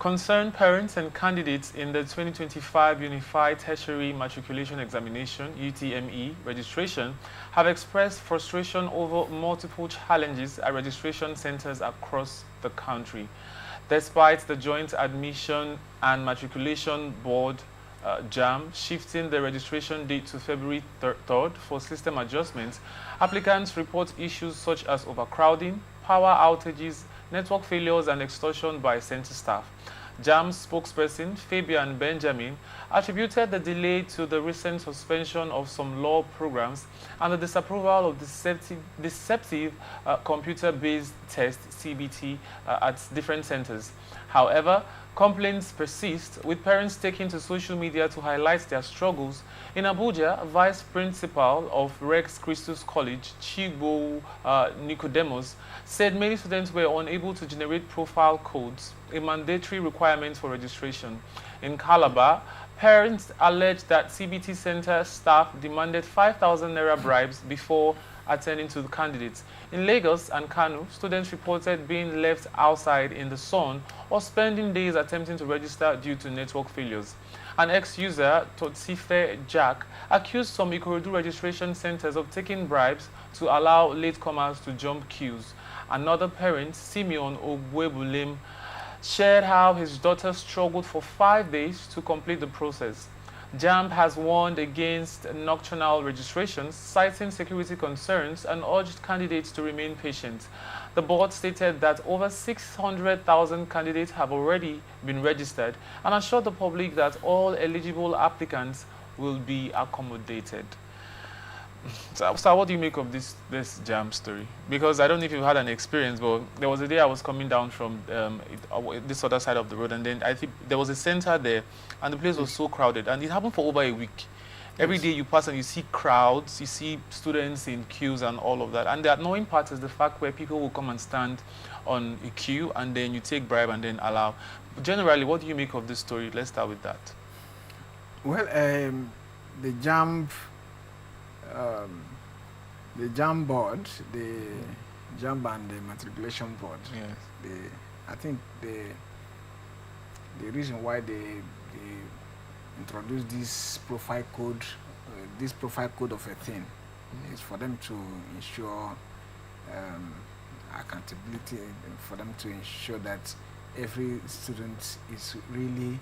Concerned parents and candidates in the 2025 Unified Tertiary Matriculation Examination (UTME) registration have expressed frustration over multiple challenges at registration centers across the country. Despite the Joint Admission and Matriculation Board JAM shifting the registration date to February 3rd for system adjustments, applicants report issues such as overcrowding, power outages, network failures, and extortion by center staff. JAM's spokesperson, Fabian Benjamin, attributed the delay to the recent suspension of some law programs and the disapproval of deceptive computer-based test (CBT) at different centers. However, complaints persist, with parents taking to social media to highlight their struggles. In Abuja, Vice Principal of Rex Christus College, Chigbo Nicodemus, said many students were unable to generate profile codes, a mandatory requirement for registration. In Calabar, parents alleged that CBT center staff demanded 5,000 naira bribes before attending to the candidates. In Lagos and Kano, students reported being left outside in the sun or spending days attempting to register due to network failures. An ex-user, Totsife Jack, accused some Ikorodu registration centers of taking bribes to allow latecomers to jump queues. Another parent, Simeon Ogwebulim, shared how his daughter struggled for 5 days to complete the process. JAMB has warned against nocturnal registrations, citing security concerns, and urged candidates to remain patient. The board stated that over 600,000 candidates have already been registered and assured the public that all eligible applicants will be accommodated. So what do you make of this JAMB story? Because I don't know if you've had an experience, but there was a day I was coming down from this other side of the road, and then I think there was a center there, and the place was so crowded, and it happened for over a week. Every day you pass and you see crowds, you see students in queues and all of that. And the annoying part is the fact where people will come and stand on a queue, and then you take bribe and then allow. But generally, what do you make of this story? Let's start with that. Well, the JAMB board, the JAMB and the Matriculation Board, yes. I think the reason why they introduced this profile code of a thing is for them to ensure accountability, for them to ensure that every student is really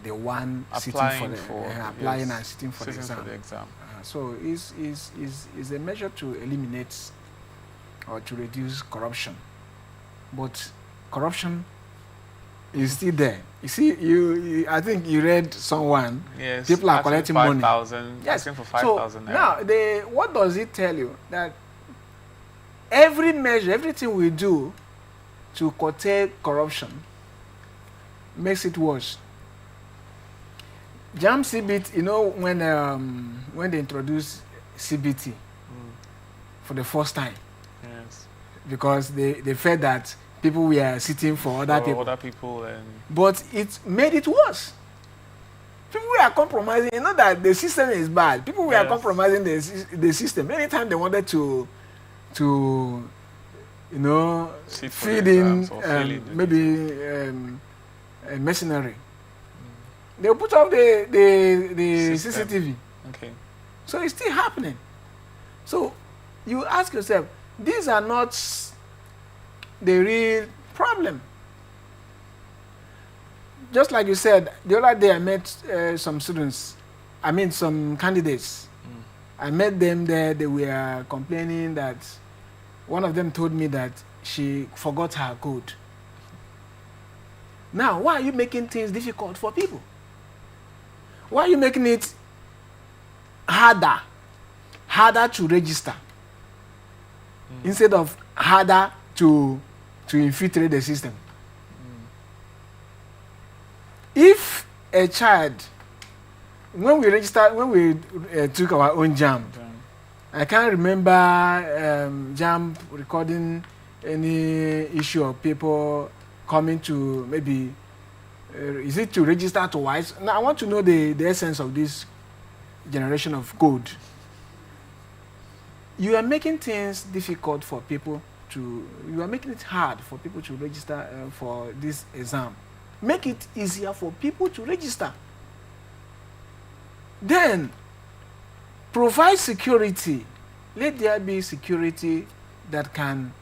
the one applying and sitting for the exam. So it's a measure to eliminate or to reduce corruption. But corruption is still there. You see, I think you read someone. Yes. People are collecting money. 5,000. Yes. Asking for 5,000. So now, what does it tell you? That every measure, everything we do to curtail corruption makes it worse. JAMB CBT, you know, when they introduced CBT for the first time, yes, because they felt that people were sitting for other people. But it made it worse. People were compromising. You know that the system is bad. People were compromising the system. Anytime they wanted to feed in maybe a mercenary, they'll put up the CCTV. Okay. So it's still happening. So you ask yourself, these are not the real problem. Just like you said, the other day I met some candidates. I met them there. They were complaining that one of them told me that she forgot her code. Now, why are you making things difficult for people? Why are you making it harder to register instead of harder to infiltrate the system? If a child, when we took our own JAMB, I can't remember JAMB recording any issue of people coming to maybe, is it to register twice? Now, I want to know the essence of this generation of code. You are making things difficult for people you are making it hard for people to register for this exam. Make it easier for people to register. Then, provide security. Let there be security that can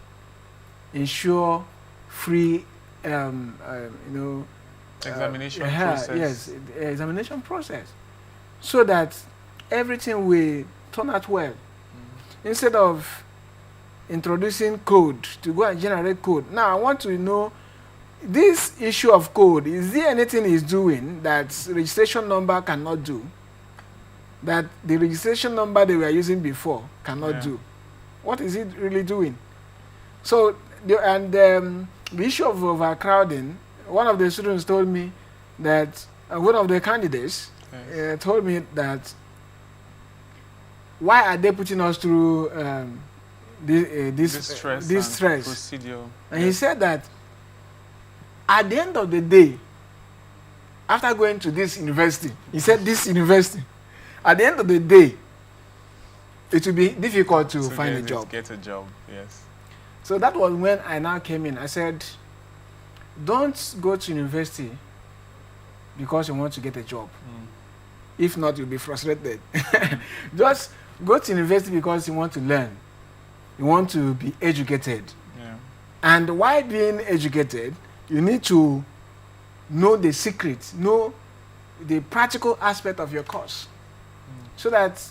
ensure free, examination process. Yes, examination process, so that everything will turn out well. Instead of introducing code to go and generate code. Now, I want to know this issue of code. Is there anything it's doing that registration number cannot do? That the registration number they were using before cannot do? What is it really doing? So, the issue of overcrowding, one of the students told me that, one of the candidates told me that, why are they putting us through this stress? Procedure. And he said that at the end of the day, after going to this university, he said this university, at the end of the day, it will be difficult to find a job. Get a job, yes. So that was when I now came in. I said, don't go to university because you want to get a job. If not, you'll be frustrated. Just go to university because you want to learn. You want to be educated. And while being educated, you need to know the secret, know the practical aspect of your course. So that,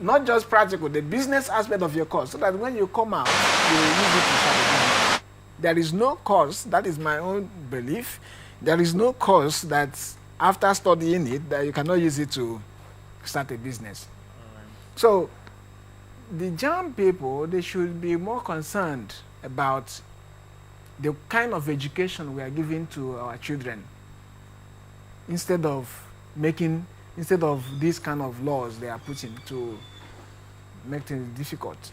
not just practical, the business aspect of your course, so that when you come out, you will use it to start a business. There is no course, that is my own belief, there is no course that after studying it, that you cannot use it to start a business. So, the young people, they should be more concerned about the kind of education we are giving to our children, instead of these kind of laws they are putting to make things difficult.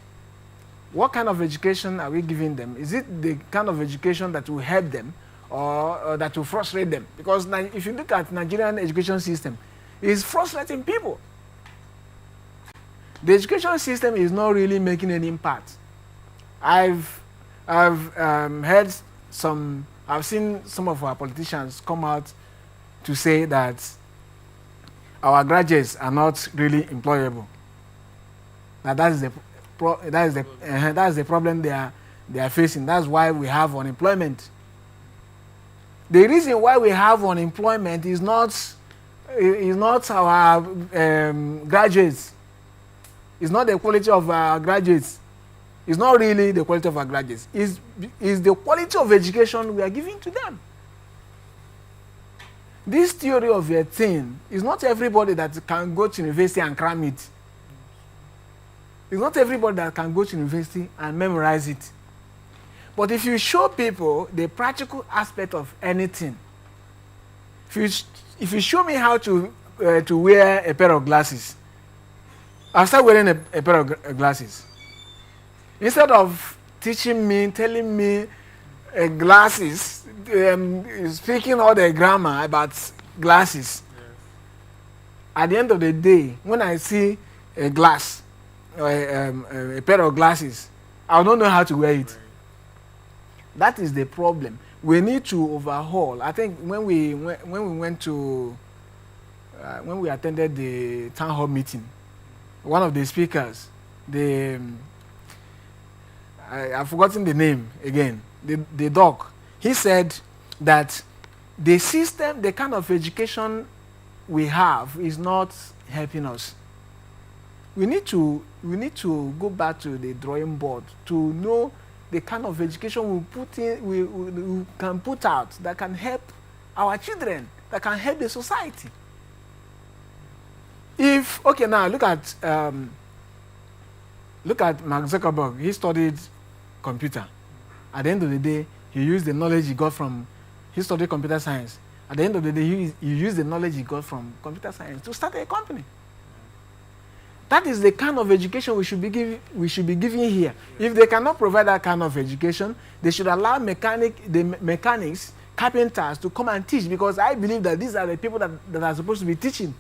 What kind of education are we giving them? Is it the kind of education that will help them or that will frustrate them? Because if you look at Nigerian education system, it's frustrating people. The education system is not really making any impact. I've seen some of our politicians come out to say that our graduates are not really employable. That is the problem they are facing. That's why we have unemployment. The reason why we have unemployment is not our graduates. It's not the quality of our graduates. It's not really the quality of our graduates. It's the quality of education we are giving to them. This theory of a thing is not everybody that can go to university and cram it. It's not everybody that can go to university and memorize it. But if you show people the practical aspect of anything, if you show me how to wear a pair of glasses, I'll start wearing a pair of glasses. Instead of telling me glasses, speaking all the grammar about glasses. At the end of the day, when I see a glass, or a pair of glasses, I don't know how to wear it. That is the problem. We need to overhaul. I think when we attended the town hall meeting, one of the speakers, I've forgotten the name again, the doc, he said that the system, the kind of education we have is not helping us. We need to go back to the drawing board to know the kind of education we can put out that can help our children, that can help the society. Now look at Mark Zuckerberg. He studied computer. At the end of the day, he used the knowledge he studied computer science. At the end of the day, he used the knowledge he got from computer science to start a company. That is the kind of education we should be giving here. If they cannot provide that kind of education, they should allow mechanics, carpenters to come and teach, because I believe that these are the people that are supposed to be teaching